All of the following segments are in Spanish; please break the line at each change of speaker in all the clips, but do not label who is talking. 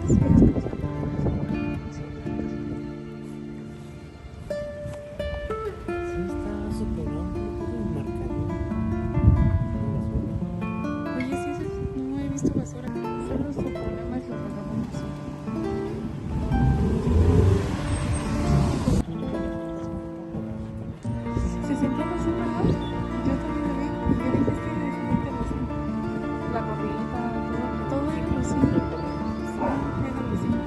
Oye, sí, no he visto basura. Solo su problema es los vagabundos. Se sentía basura, ¿no? Yo también lo vi. Y yo dije, es que de gente vecina. La gorrita, todo era vecino. Sí, era vecino.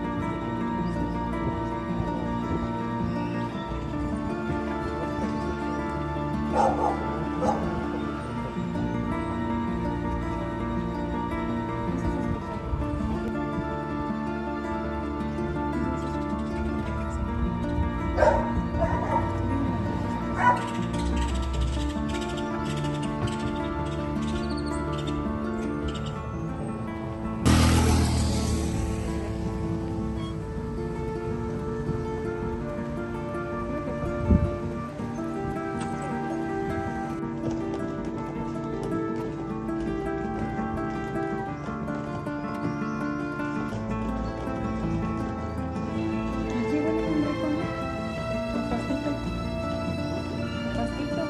Allí huele un rico, ¿no? Pastito. Pastito.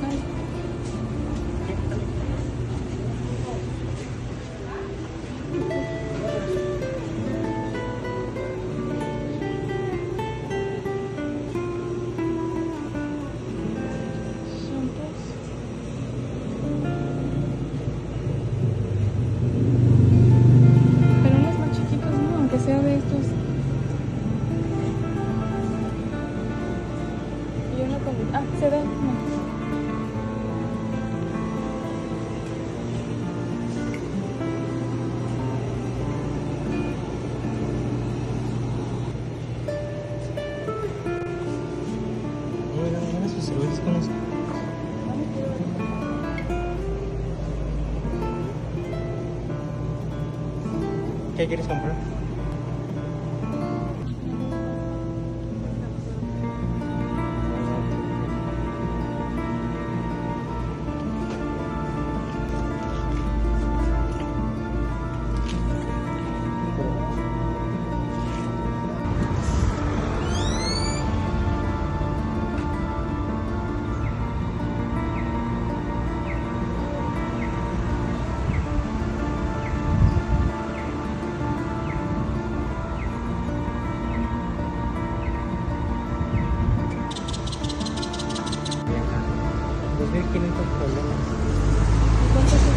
Ay, shampoos. Pero unos más chiquitos, ¿no? Aunque sea de estos. Yo no con... Ah, se ve. No.
Mira, sus cervezas con los... ¿Qué quieres comprar? $2,500.
¿Cuánto es eso?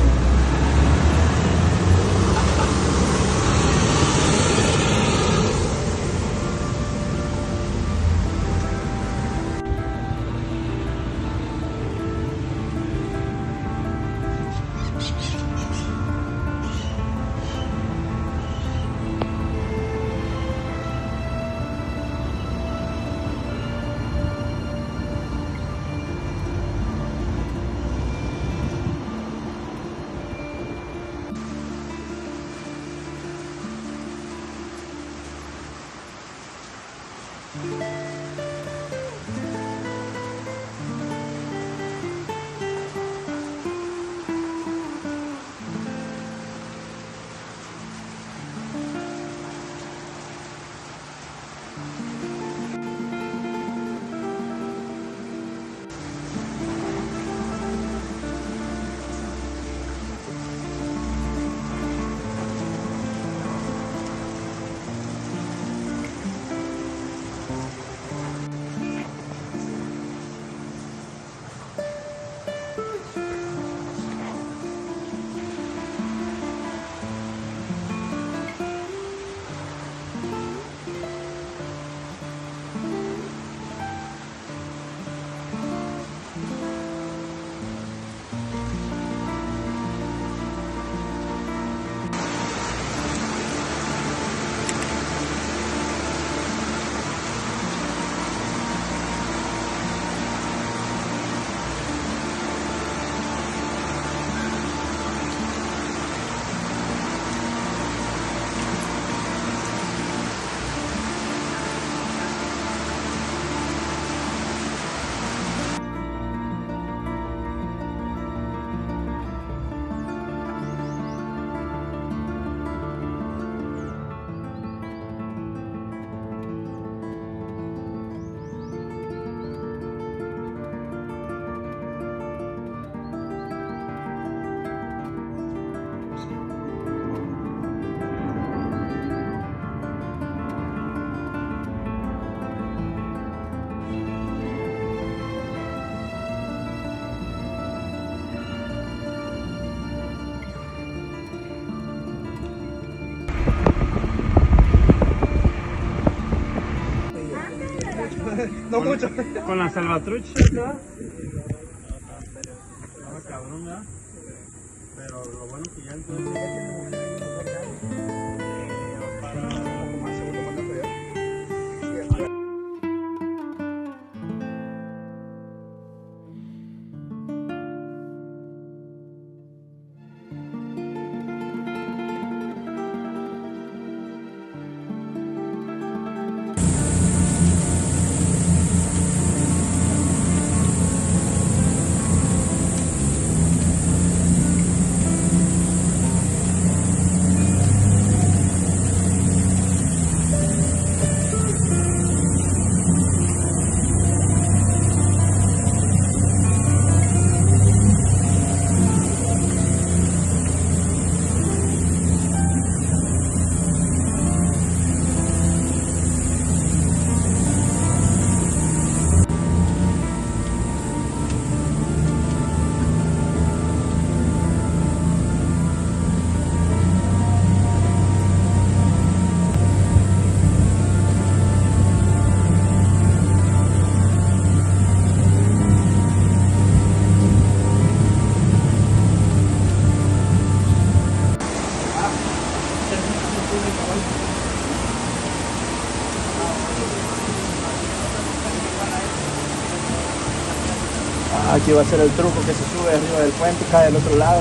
Con la salvatrucha, ¿verdad? No, cabrón, ¿verdad? Pero lo bueno que ya entonces...
Aquí va a ser el truco que se sube arriba del puente y cae al otro lado.